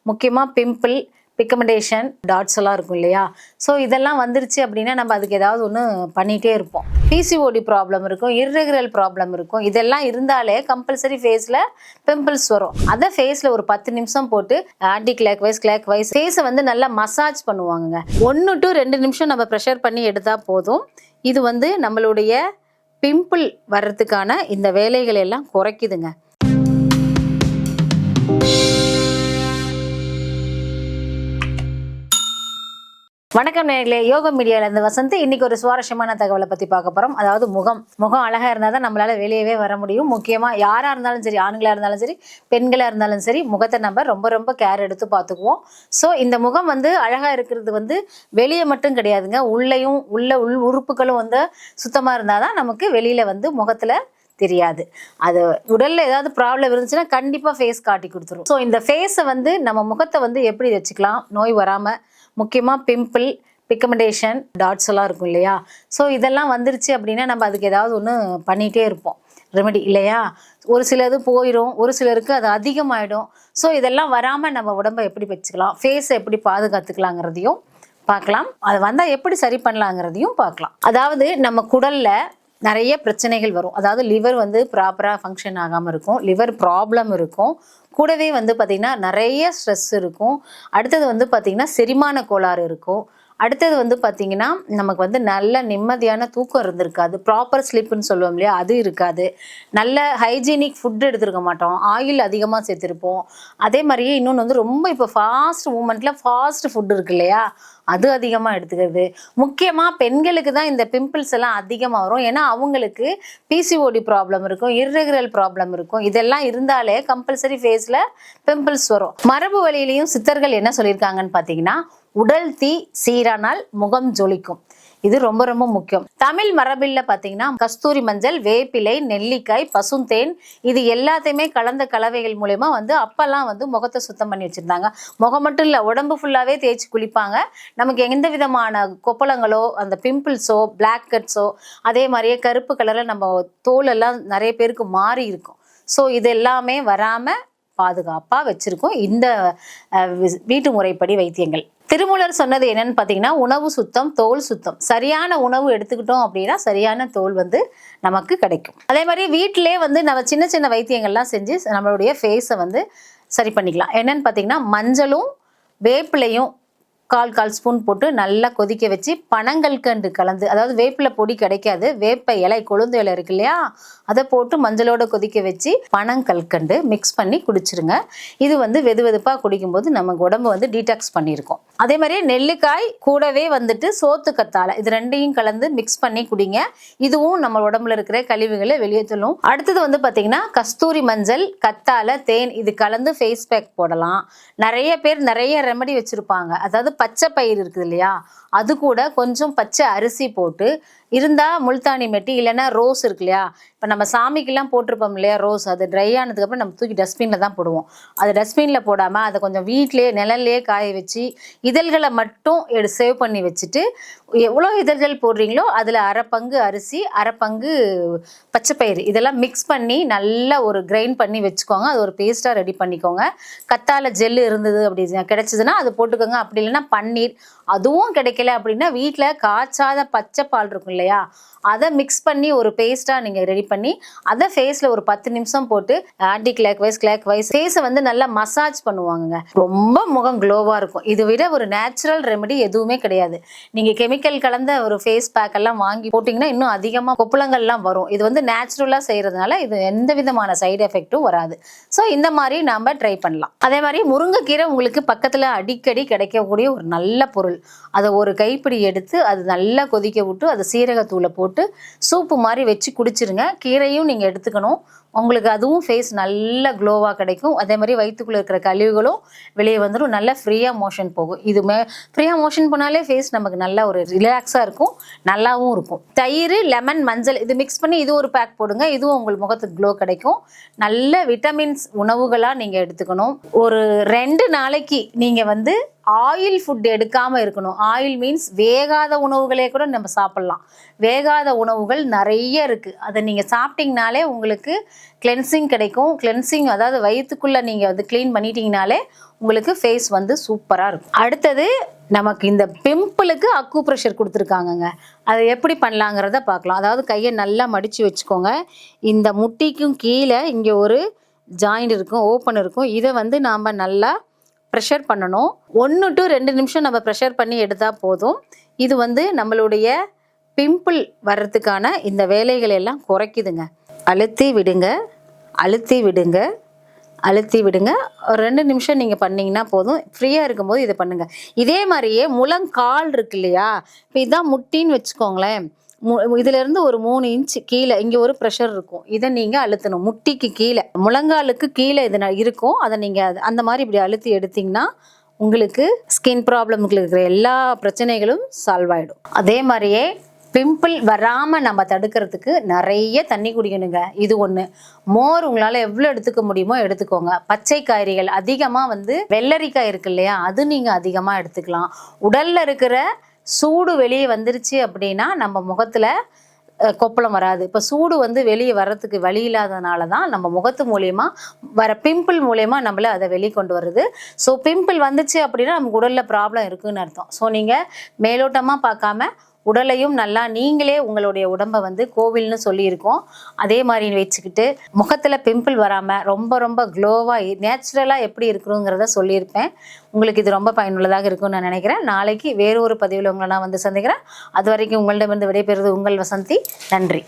முக்கியமாக pimple, pigmentation, dots எல்லாம் இருக்கும் இல்லையா? ஸோ இதெல்லாம் வந்துருச்சு அப்படின்னா நம்ம அதுக்கு ஏதாவது ஒன்று பண்ணிகிட்டே இருப்போம். பிசிஓடி ப்ராப்ளம் இருக்கும், இர்ரெகுலர் ப்ராப்ளம் இருக்கும். இதெல்லாம் இருந்தாலே கம்பல்சரி ஃபேஸில் பிம்பிள்ஸ் வரும். அதை ஃபேஸில் ஒரு 10 நிமிஷம் போட்டு ஆன்டி கிளாக் வைஸ் ஃபேஸை வந்து நல்லா மசாஜ் பண்ணுவாங்க. 1 to 2 நிமிஷம் நம்ம ப்ரெஷர் பண்ணி எடுத்தால் போதும். இது வந்து நம்மளுடைய பிம்பிள் வர்றதுக்கான இந்த வேலைகள் எல்லாம் குறைக்குதுங்க. வணக்கம் நேயர்களே, யோகா மீடியால இருந்து வசந்த். இன்னைக்கு ஒரு சுவாரஸ்யமான தகவலை பத்தி பார்க்க போறோம். அதாவது முகம் அழகா இருந்தால் தான் நம்மளால வெளியவே வர முடியும். முக்கியமா யாரா இருந்தாலும் சரி, ஆண்களா இருந்தாலும் சரி, பெண்களா இருந்தாலும் சரி, முகத்தை நம்ம ரொம்ப கேர் எடுத்து பார்த்துக்குவோம். ஸோ இந்த முகம் வந்து அழகா இருக்கிறது வந்து வெளியே மட்டும் கிடையாதுங்க, உள் உறுப்புகளும் வந்து சுத்தமா இருந்தாதான் நமக்கு வெளியில வந்து முகத்துல தெரியாது. அது உடல்ல ஏதாவது ப்ராப்ளம் இருந்துச்சுன்னா கண்டிப்பா ஃபேஸ் காட்டி கொடுத்துரும். ஸோ இந்த ஃபேஸை வந்து நம்ம முகத்தை வந்து எப்படி வச்சுக்கலாம் நோய் வராம? முக்கியமாக பிம்பிள், பிக்மெண்டேஷன், டாட்ஸ் எல்லாம் இருக்கும் இல்லையா? ஸோ இதெல்லாம் வந்துருச்சு அப்படின்னா நம்ம அதுக்கு ஏதாவது ஒன்று பண்ணிகிட்டே இருப்போம், ரெமெடி இல்லையா? ஒரு சிலது போயிடும், ஒரு சிலருக்கு அது அதிகமாகிடும். ஸோ இதெல்லாம் வராமல் நம்ம உடம்பை எப்படி வச்சுக்கலாம், ஃபேஸை எப்படி பாதுகாத்துக்கலாங்கிறதையும் பார்க்கலாம். அது வந்தால் எப்படி சரி பண்ணலாங்கிறதையும் பார்க்கலாம். அதாவது நம்ம குடலில் நிறைய பிரச்சனைகள் வரும். அதாவது லிவர் வந்து ப்ராப்பராக ஃபங்க்ஷன் ஆகாமல் இருக்கும், லிவர் ப்ராப்ளம் இருக்கும், கூடவே வந்து பார்த்திங்கன்னா நிறைய ஸ்ட்ரெஸ் இருக்கும். அடுத்தது வந்து பார்த்திங்கன்னா செரிமான கோளாறு இருக்கும். அடுத்தது வந்து பார்த்திங்கன்னா நமக்கு வந்து நல்ல நிம்மதியான தூக்கம் இருந்திருக்காது, ப்ராப்பர் ஸ்லீப்புன்னு சொல்லுவோம் இல்லையா, அது இருக்காது. நல்ல ஹைஜீனிக் ஃபுட் எடுத்துருக்க மாட்டோம், ஆயில் அதிகமாக சேர்த்துருப்போம். அதே மாதிரியே இன்னொன்று வந்து ரொம்ப இப்போ ஃபாஸ்ட் மூமெண்ட்டில் ஃபாஸ்ட் ஃபுட் இருக்கு இல்லையா, அது அதிகமாக எடுத்துக்கிறது. முக்கியமாக பெண்களுக்கு தான் இந்த பிம்பிள்ஸ் எல்லாம் அதிகமாக வரும். ஏன்னா அவங்களுக்கு பிசிஓடி ப்ராப்ளம் இருக்கும், இர்ரெகுலர் ப்ராப்ளம் இருக்கும். இதெல்லாம் இருந்தாலே கம்பல்சரி ஃபேஸில் பிம்பிள்ஸ் வரும். மரபு வழியிலையும் சித்தர்கள் என்ன சொல்லியிருக்காங்கன்னு பார்த்தீங்கன்னா, உடல் தீ சீரானால் முகம் ஜொலிக்கும். இது ரொம்ப முக்கியம். தமிழ் மரபில் பார்த்தீங்கன்னா கஸ்தூரி மஞ்சள், வேப்பிலை, நெல்லிக்காய், பசுந்தேன், இது எல்லாத்தையுமே கலந்த கலவைகள் மூலமா வந்து அப்பெல்லாம் வந்து முகத்தை சுத்தம் பண்ணி வச்சிருந்தாங்க. முகம் மட்டும் இல்லை, உடம்பு ஃபுல்லாகவே தேய்ச்சி குளிப்பாங்க. நமக்கு எந்த விதமான கொப்பளங்களோ, அந்த பிம்பிள்ஸோ, பிளாக் ஹெட்ஸோ, அதே மாதிரியே கருப்பு கலரில் நம்ம தோல் எல்லாம் நிறைய பேருக்கு மாறி இருக்கும். ஸோ இது எல்லாமே வராமல் பாதுகாப்பாக வச்சுருக்கோம் இந்த வீட்டு முறைப்படி வைத்தியங்கள். திருமூலர் சொன்னது என்னன்னு பார்த்தீங்கன்னா, உணவு சுத்தம், தோல் சுத்தம். சரியான உணவு எடுத்துக்கிட்டோம் அப்படின்னா சரியான தோல் வந்து நமக்கு கிடைக்கும். அதே மாதிரி வீட்டிலே வந்து நம்ம சின்ன வைத்தியங்கள்லாம் செஞ்சு நம்மளுடைய ஃபேஸை வந்து சரி பண்ணிக்கலாம். என்னன்னு பார்த்தீங்கன்னா, மஞ்சளும் வேப்பிலையும் கால் ஸ்பூன் போட்டு நல்லா கொதிக்க வச்சு பனங்கல்கண்டு கலந்து, அதாவது வேப்பிலை பொடி கிடைக்காது, வேப்ப இலை, கொழுந்து இலை இருக்கு இல்லையா, அதை போட்டு மஞ்சளோட கொதிக்க வச்சு பனங்கல்கண்டு மிக்ஸ் பண்ணி குடிச்சிருங்க. இது வந்து வெதுவெதுப்பாக குடிக்கும்போது நமக்கு உடம்பு வந்து டீடாக்ஸ் பண்ணியிருக்கோம். அதே மாதிரி நெல்லிக்காய் கூடவே வந்துட்டு சோத்து கத்தாழை, இது ரெண்டையும் கலந்து மிக்ஸ் பண்ணி குடிங்க. இதுவும் நம்ம உடம்புல இருக்கிற கழிவுகளை வெளியே சொல்லும். அடுத்தது வந்து பார்த்தீங்கன்னா கஸ்தூரி மஞ்சள், கத்தாழை, தேன், இது கலந்து ஃபேஸ் பேக் போடலாம். நிறைய பேர் நிறைய ரெமெடி வச்சுருப்பாங்க. அதாவது பச்சை பயிர் இருக்குது இல்லையா, அது கூட கொஞ்சம் பச்சை அரிசி போட்டு இருந்தால் முல்தானி மெட்டி, இல்லைன்னா ரோஸ் இருக்கு இல்லையா, இப்போ நம்ம சாமிக்கெல்லாம் போட்டிருப்போம் இல்லையா ரோஸ், அது ட்ரை ஆனதுக்கப்புறம் நம்ம தூக்கி டஸ்ட்பினில் தான் போடுவோம். அது டஸ்ட்பினில் போடாமல் அதை கொஞ்சம் வீட்டிலே நிழல்லையே காய வச்சு இதழ்களை மட்டும் சேவ் பண்ணி வச்சுட்டு, எவ்வளோ இதழ்கள் போடுறீங்களோ அதில் அரை பங்கு அரிசி, அரை பங்கு பச்சைப்பயிறு, இதெல்லாம் மிக்ஸ் பண்ணி நல்லா ஒரு கிரைண்ட் பண்ணி வச்சுக்கோங்க. அது ஒரு பேஸ்ட்டாக ரெடி பண்ணிக்கோங்க. கத்தாழை ஜெல்லு இருந்தது அப்படி கிடைச்சதுன்னா அது போட்டுக்கோங்க. அப்படி இல்லைன்னா பன்னீர், அதுவும் கிடைக்கல அப்படின்னா வீட்டில் காய்ச்சாத பச்சை பால் இருக்கும் இல்லையா, அதை மிக்ஸ் பண்ணி ஒரு பேஸ்ட்டாக நீங்கள் ரெடி பண்ணி அதை ஃபேஸில் ஒரு 10 நிமிஷம் போட்டு ஆன்டி கிளாக் வைஸ் ஃபேஸை வந்து நல்லா மசாஜ் பண்ணுவாங்க. ரொம்ப முகம் க்ளோவாக இருக்கும். இதை விட ஒரு நேச்சுரல் ரெமெடி எதுவுமே கிடையாது. நீங்கள் கெமிக்கல் கலந்த ஒரு ஃபேஸ் பேக் எல்லாம் வாங்கி போட்டிங்கன்னா இன்னும் அதிகமாக கொப்பளங்கள்லாம் வரும். இது வந்து நேச்சுரலாக செய்கிறதுனால இது எந்த விதமான சைடு எஃபெக்ட்டும் வராது. ஸோ இந்த மாதிரி நாம் ட்ரை பண்ணலாம். அதே மாதிரி முருங்கைக்கீரை உங்களுக்கு பக்கத்தில் அடிக்கடி கிடைக்கக்கூடிய ஒரு நல்ல பொருள். அதை ஒரு கைப்பிடி எடுத்து அது நல்லா கொதிக்க விட்டு அதை சீரகத்தூளை போட்டு சூப்பு மாதிரி வச்சு குடிச்சிருங்க. கீரையும் நீங்கள் எடுத்துக்கணும், உங்களுக்கு அதுவும் ஃபேஸ் நல்ல க்ளோவாக கிடைக்கும். அதே மாதிரி வயிற்றுக்குள்ளே இருக்கிற கழிவுகளும் வெளியே வந்துடும், நல்லா ஃப்ரீயாக மோஷன் போகும். இதுமே ஃப்ரீயாக மோஷன் போனாலே ஃபேஸ் நமக்கு நல்ல ஒரு ரிலாக்ஸாக இருக்கும், நல்லாவும் இருக்கும். தயிர், லெமன், மஞ்சள், இது மிக்ஸ் பண்ணி இது ஒரு பேக் போடுங்க. இதுவும் உங்களுக்கு முகத்துக்கு க்ளோ கிடைக்கும். நல்ல விட்டமின்ஸ் உணவுகளாக நீங்கள் எடுத்துக்கணும். ஒரு 2 நாளைக்கு நீங்கள் வந்து ஆயில் ஃபுட் எடுக்காமல் இருக்கணும். ஆயில் மீன்ஸ் வேகாத உணவுகளே கூட நம்ம சாப்பிட்லாம். வேகாத உணவுகள் நிறைய இருக்குது. அதை நீங்கள் சாப்பிட்டிங்கனாலே உங்களுக்கு கிளென்சிங் கிடைக்கும். கிளென்சிங் அதாவது வயிற்றுக்குள்ளே நீங்கள் வந்து க்ளீன் பண்ணிட்டீங்கனாலே உங்களுக்கு ஃபேஸ் வந்து சூப்பராக இருக்கும். அடுத்தது நமக்கு இந்த பிம்பிளுக்கு அக்கு ப்ரெஷர் கொடுத்துருக்காங்கங்க. அதை எப்படி பண்ணலாங்கிறத பார்க்கலாம். அதாவது கையை நல்லா மடித்து வச்சுக்கோங்க. இந்த முட்டிக்கும் கீழே இங்கே ஒரு ஜாயிண்ட் இருக்கும், ஓப்பன் இருக்கும். இதை வந்து நாம் நல்லா ப்ரெஷர் பண்ணணும். 1 to 2 நிமிஷம் நம்ம ப்ரெஷர் பண்ணி எடுத்தால் போதும். இது வந்து நம்மளுடைய பிம்பிள் வர்றதுக்கான இந்த வேலைகள் எல்லாம் குறைக்குதுங்க. அழுத்தி விடுங்க, அழுத்தி விடுங்க, அழுத்தி விடுங்க. ஒரு 2 நிமிஷம் நீங்கள் பண்ணிங்கன்னா போதும். ஃப்ரீயாக இருக்கும்போது இதை பண்ணுங்கள். இதே மாதிரியே முழங்கால் இருக்கு இல்லையா, இப்போ இதுதான் முட்டின்னு வச்சுக்கோங்களேன். இதிலேருந்து ஒரு 3 இன்ச்சு கீழே இங்கே ஒரு ப்ரெஷர் இருக்கும். இதை நீங்கள் அழுத்தணும். முட்டிக்கு கீழே, முழங்காலுக்கு கீழே இது இருக்கும். அதை நீங்கள் அந்த மாதிரி இப்படி அழுத்தி எடுத்திங்கன்னா உங்களுக்கு ஸ்கின் ப்ராப்ளம்க்கு இருக்கிற எல்லா பிரச்சனைகளும் சால்வ் ஆகிடும். அதே மாதிரியே பிம்பிள் வராமல் நம்ம தடுக்கிறதுக்கு நிறைய தண்ணி குடிக்கணுங்க. இது ஒன்று. மோர் உங்களால் எவ்வளோ எடுத்துக்க முடியுமோ எடுத்துக்கோங்க. பச்சை காய்கறிகள் அதிகமாக வந்து வெள்ளரிக்காய் இருக்கு இல்லையா, அது நீங்கள் அதிகமாக எடுத்துக்கலாம். உடலில் இருக்கிற சூடு வெளியே வந்துருச்சு அப்படின்னா நம்ம முகத்தில் கொப்பளம் வராது. இப்போ சூடு வந்து வெளியே வர்றதுக்கு வழி இல்லாதனால தான் நம்ம முகத்து மூலயமா வர பிம்பிள் மூலயமா நம்மள அதை வெளியே கொண்டு வருது. ஸோ பிம்பிள் வந்துச்சு அப்படின்னா நமக்கு உடலில் ப்ராப்ளம் இருக்குதுன்னு அர்த்தம். ஸோ நீங்கள் மேலோட்டமாக பார்க்காம உடலையும் நல்லா நீங்களே உங்களுடைய உடம்பை வந்து கோவில்னு சொல்லியிருக்கோம், அதே மாதிரி வச்சுக்கிட்டு முகத்தில் பிம்பிள் வராமல் ரொம்ப ரொம்ப க்ளோவாக நேச்சுரலாக எப்படி இருக்கணுங்கிறத சொல்லியிருப்பேன். உங்களுக்கு இது ரொம்ப பயனுள்ளதாக இருக்கும்னு நான் நினைக்கிறேன். நாளைக்கு வேறு ஒரு பதிவில் உங்களை நான் வந்து சந்திக்கிறேன். அது வரைக்கும் உங்களிடமிருந்து விடைபெறுவது உங்கள் வசந்தி. நன்றி.